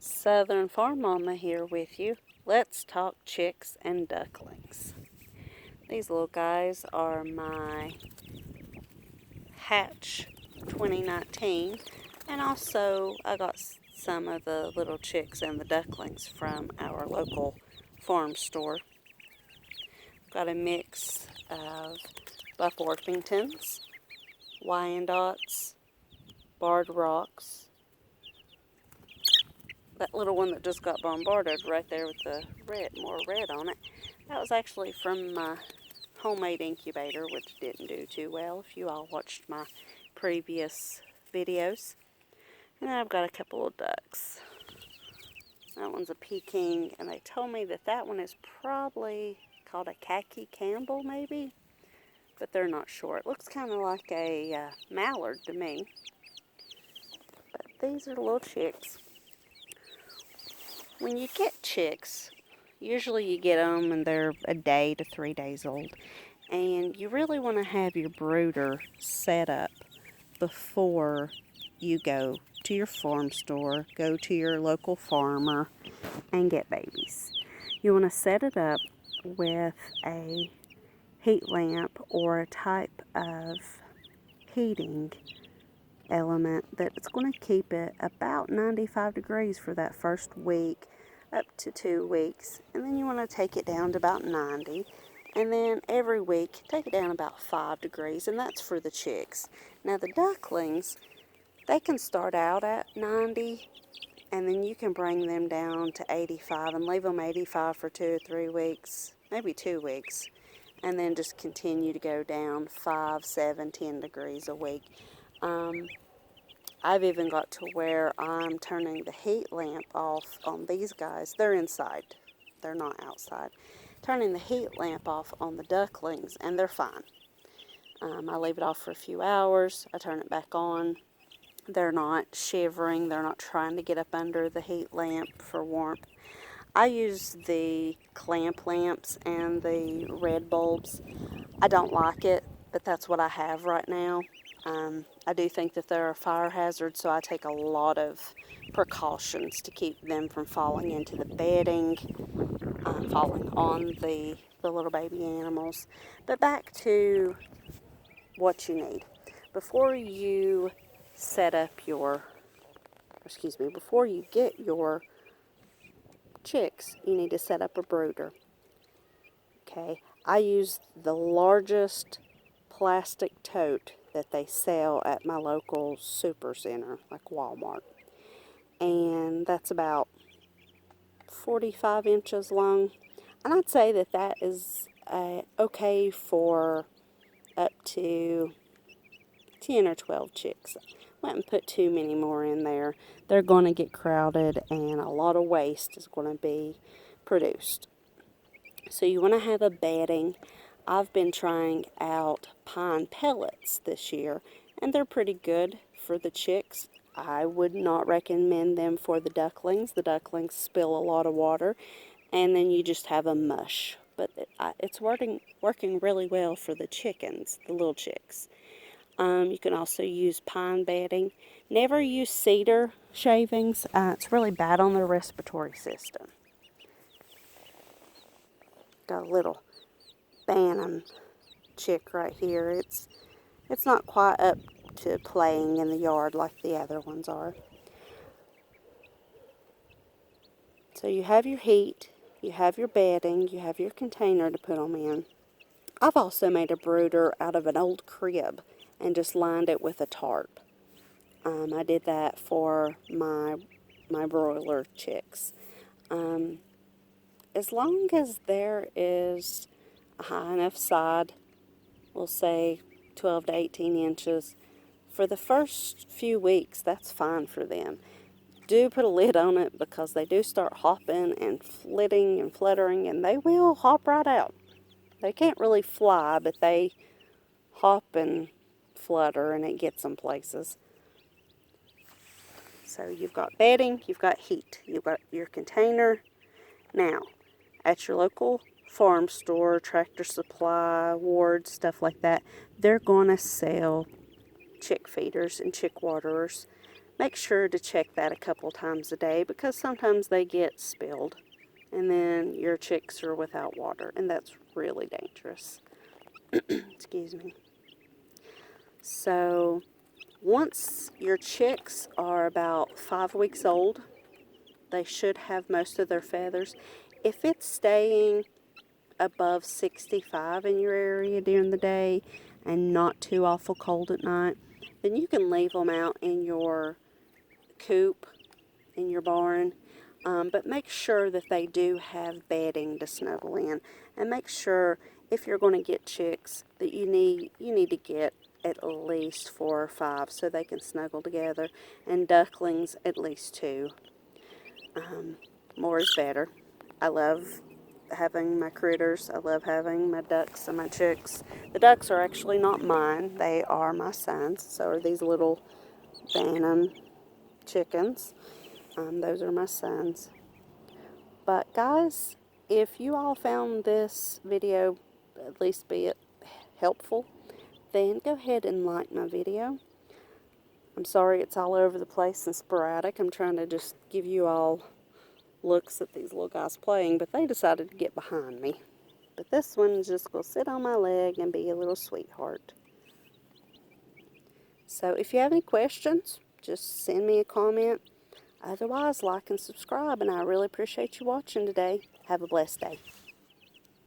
Southern Farm Mama here with you. Let's talk chicks and ducklings. These little guys are my hatch 2019, and also I got some of the little chicks and the ducklings from our local farm store. Got a mix of Buff Orpingtons, Wyandottes, Barred Rocks. That little one that just got bombarded right there with the more red on it, that was actually from my homemade incubator, which didn't do too well if you all watched my previous videos. And then I've got a couple of ducks. That one's a Peking, and they told me that that one is probably called a khaki Campbell maybe, but they're not sure. It looks kind of like a mallard to me. But these are little chicks. When you get chicks, usually you get them and they're a day to 3 days old. And you really want to have your brooder set up before you go to your farm store, go to your local farmer, and get babies. You want to set it up with a heat lamp or a type of heating element that's going to keep it about 95 degrees for that first week up to 2 weeks, and then you want to take it down to about 90, and then every week take it down about 5 degrees, and that's for the chicks. Now the ducklings, they can start out at 90, and then you can bring them down to 85 and leave them 85 for 2 or 3 weeks, maybe 2 weeks, and then just continue to go down 5, 7, 10 degrees a week. I've even got to where I'm turning the heat lamp off on these guys. They're inside. They're not outside. Turning the heat lamp off on the ducklings, and they're fine. I leave it off for a few hours. I turn it back on. They're not shivering. They're not trying to get up under the heat lamp for warmth. I use the clamp lamps and the red bulbs. I don't like it, but that's what I have right now. I do think that they're a fire hazard, so I take a lot of precautions to keep them from falling into the bedding, falling on the little baby animals. But back to what you need. Before you before you get your chicks, you need to set up a brooder. Okay, I use the largest plastic tote that they sell at my local super center, like Walmart. And that's about 45 inches long. And I'd say that that is okay for up to 10 or 12 chicks. Wouldn't put too many more in there. They're going to get crowded and a lot of waste is going to be produced. So you want to have a bedding. I've been trying out pine pellets this year, and they're pretty good for the chicks. I would not recommend them for the ducklings. The ducklings spill a lot of water, and then you just have a mush. But it's working really well for the chickens, the little chicks. You can also use pine bedding. Never use cedar shavings. It's really bad on their respiratory system. Got a little Bantam chick right here. It's not quite up to playing in the yard like the other ones are. So you have your heat, you have your bedding, you have your container to put them in. I've also made a brooder out of an old crib and just lined it with a tarp. I did that for my broiler chicks. As long as there is a high enough side, we'll say 12 to 18 inches, for the first few weeks, that's fine for them. Do put a lid on it because they do start hopping and flitting and fluttering, and they will hop right out. They can't really fly, but they hop and flutter, and it gets them places. So you've got bedding, you've got heat, you've got your container. Now, at your local farm store, Tractor Supply, Ward, stuff like that, they're going to sell chick feeders and chick waterers. make sure to check that a couple times a day, because sometimes they get spilled and then your chicks are without water, and that's really dangerous. Excuse me. So once your chicks are about 5 weeks old, they should have most of their feathers. If it's staying above 65 in your area during the day and not too awful cold at night, then you can leave them out in your coop, in your barn. But make sure that they do have bedding to snuggle in, and make sure if you're going to get chicks that you need to get at least 4 or 5 so they can snuggle together, and ducklings at least 2. More is better. I love having my critters. I love having my ducks and my chicks. The ducks are actually not mine. They are my son's. So are these little Bantam chickens. Those are my sons. But guys, if you all found this video, at least be it helpful, then go ahead and like my video. I'm sorry it's all over the place and sporadic. I'm trying to just give you all looks at these little guys playing, but they decided to get behind me. But this one's just going to sit on my leg and be a little sweetheart. So if you have any questions, just send me a comment. Otherwise, like and subscribe, and I really appreciate you watching today. Have a blessed day.